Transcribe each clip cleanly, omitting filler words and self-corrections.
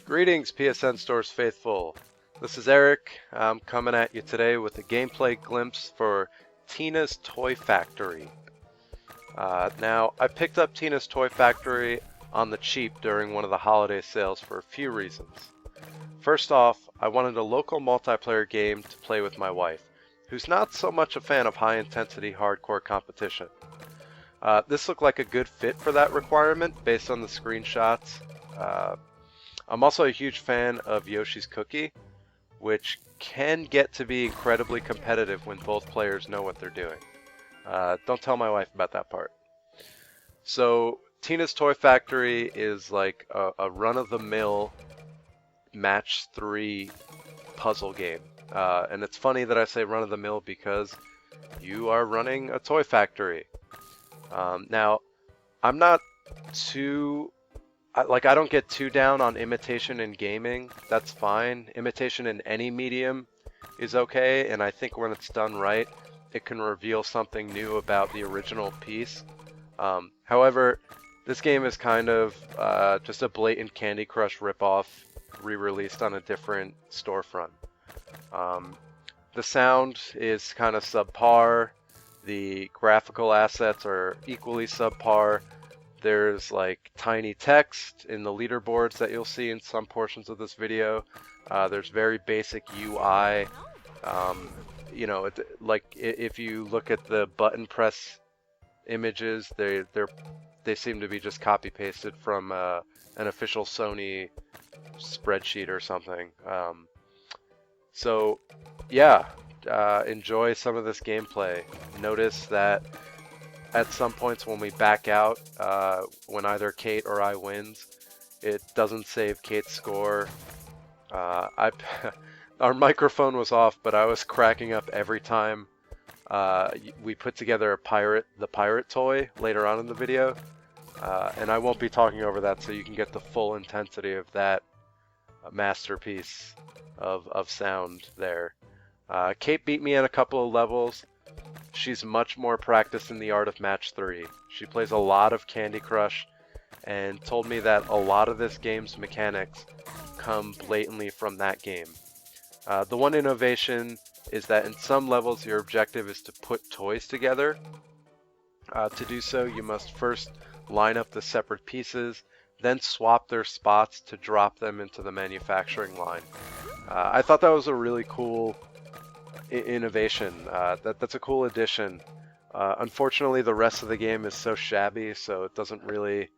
Greetings, PSNStores faithful. This is Eric. I'm coming at you today with a gameplay glimpse for Tina's Toy Factory. Now, I picked up Tina's Toy Factory on the cheap during one of the holiday sales for a few reasons. First off, I wanted a local multiplayer game to play with my wife, who's not so much a fan of high-intensity hardcore competition. This looked like a good fit for that requirement based on the screenshots. I'm also a huge fan of Yoshi's Cookie, which can get to be incredibly competitive when both players know what they're doing. Don't tell my wife about that part. So, Tina's Toy Factory is like a run-of-the-mill match 3 puzzle game. And it's funny that I say run-of-the-mill because you are running a toy factory. Now, I'm not too... I don't get too down on imitation in gaming. That's fine. Imitation in any medium is okay, and I think when it's done right, it can reveal something new about the original piece. However, this game is kind of just a blatant Candy Crush ripoff, re-released on a different storefront. The sound is kind of subpar. The graphical assets are equally subpar. There's like tiny text in the leaderboards that you'll see in some portions of this video. There's very basic UI. Like if you look at the button press images, they seem to be just copy pasted from an official Sony spreadsheet or something. So yeah, enjoy some of this gameplay. Notice that at some points when we back out, when either Kate or I wins, it doesn't save Kate's score. Our microphone was off, but I was cracking up every time we put together the pirate toy later on in the video. And I won't be talking over that, so you can get the full intensity of that masterpiece of sound there. Kate beat me at a couple of levels. She's much more practiced in the art of match 3. She plays a lot of Candy Crush and told me that a lot of this game's mechanics come blatantly from that game. The one innovation is that in some levels your objective is to put toys together. To do so, you must first line up the separate pieces, then swap their spots to drop them into the manufacturing line. I thought that was a really cool innovation. That's a cool addition. Unfortunately, the rest of the game is so shabby, so it doesn't really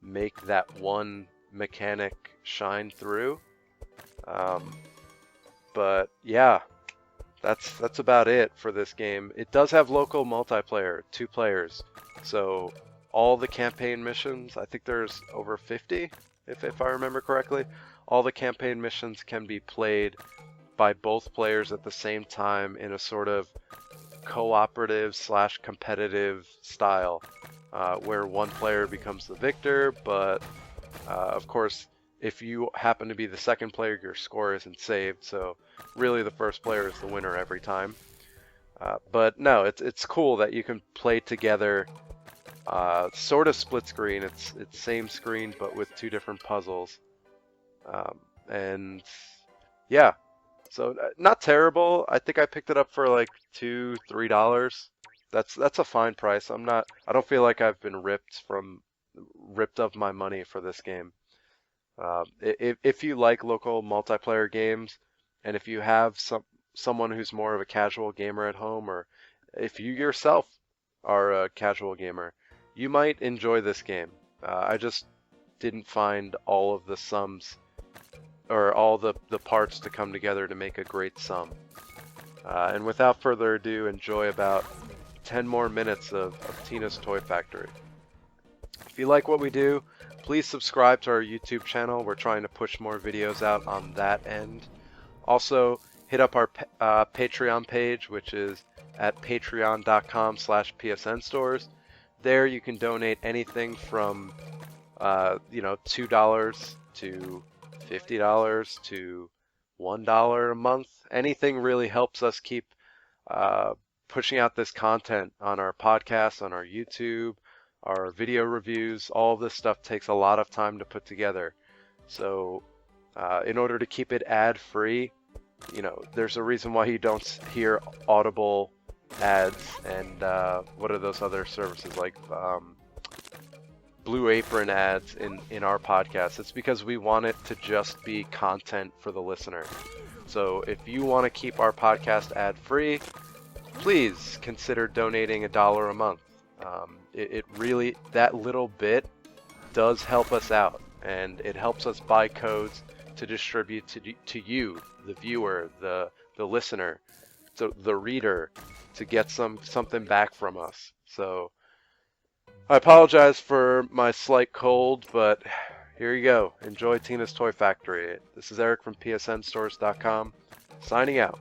make that one mechanic shine through. But yeah, that's about it for this game. It does have local multiplayer, 2 players. So all the campaign missions, I think there's over 50, if I remember correctly, all the campaign missions can be played by both players at the same time in a sort of cooperative / competitive style, where one player becomes the victor, but of course if you happen to be the second player, your score isn't saved, so really the first player is the winner every time. But no, it's cool that you can play together, sort of split screen. It's same screen but with 2 different puzzles, and yeah. So not terrible. I think I picked it up for like $2-3. That's a fine price. I don't feel like I've been ripped of my money for this game. If you like local multiplayer games, and if you have someone who's more of a casual gamer at home, or if you yourself are a casual gamer, you might enjoy this game. I just didn't find all of the sums or all the parts to come together to make a great sum. And without further ado, enjoy about 10 more minutes of Tina's Toy Factory. If you like what we do, please subscribe to our YouTube channel. We're trying to push more videos out on that end. Also, hit up our Patreon page, which is at patreon.com/PSNstores. There you can donate anything from $2 to $50 to $1 a month. Anything really helps us keep pushing out this content on our podcast, on our YouTube, our video reviews. All of this stuff takes a lot of time to put together. So In order to keep it ad-free, you know, there's a reason why you don't hear Audible ads and what are those other services like Blue Apron ads in our podcast. It's because we want it to just be content for the listener. So if you want to keep our podcast ad-free, please consider donating $1 a month. It really, that little bit does help us out, and it helps us buy codes to distribute to you, the viewer, the listener, so the reader, to get something back from us. So I apologize for my slight cold, but here you go. Enjoy Tina's Toy Factory. This is Eric from PSNStores.com, signing out.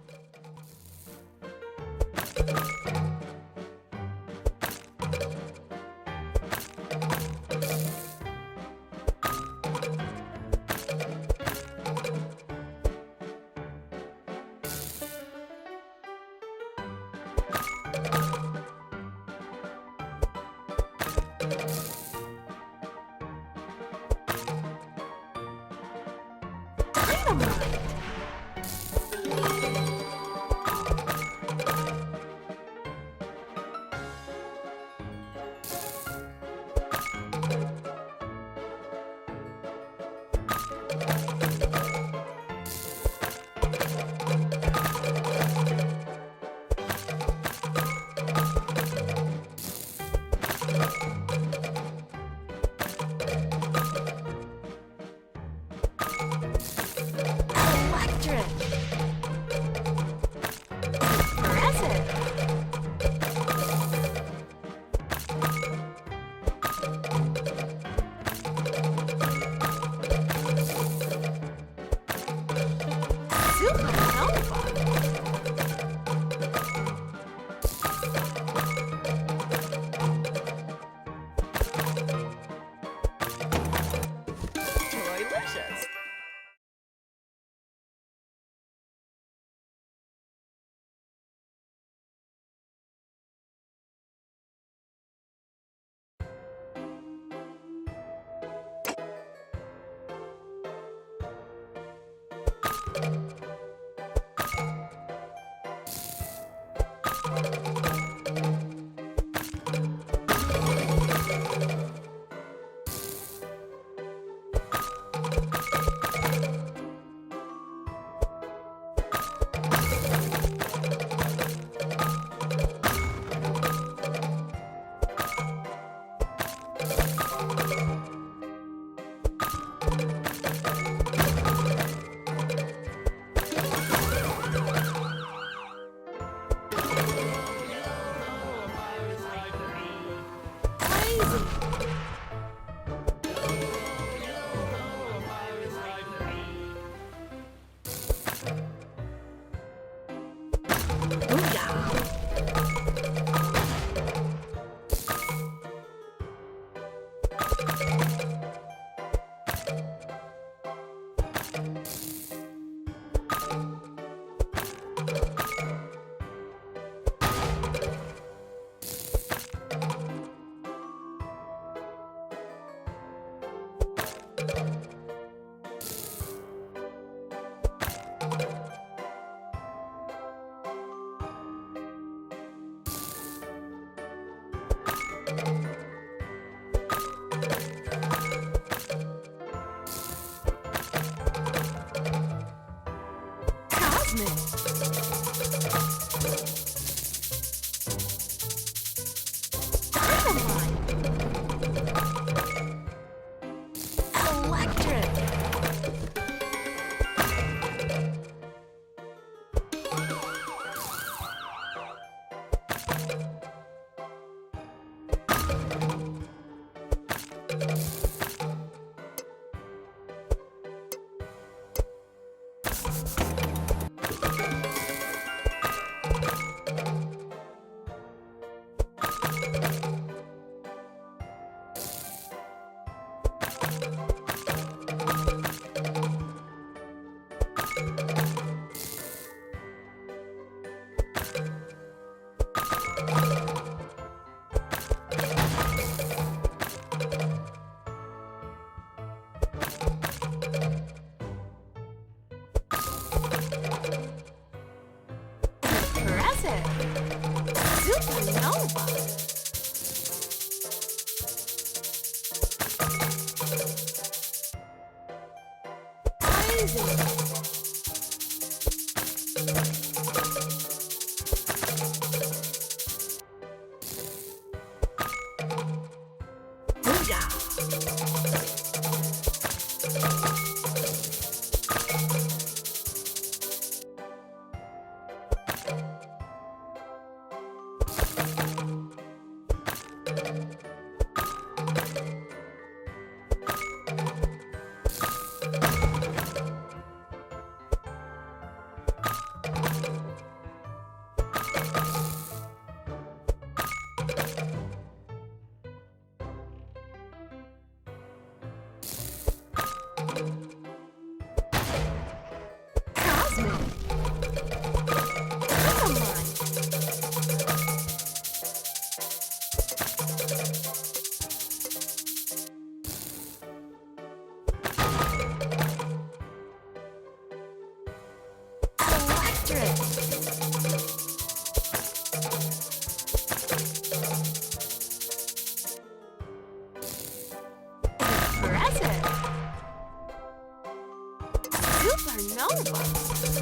Impressive. Supernova. Crazy. Booyah. Cosmic. Dynamite. Electric. Impressive. Supernova.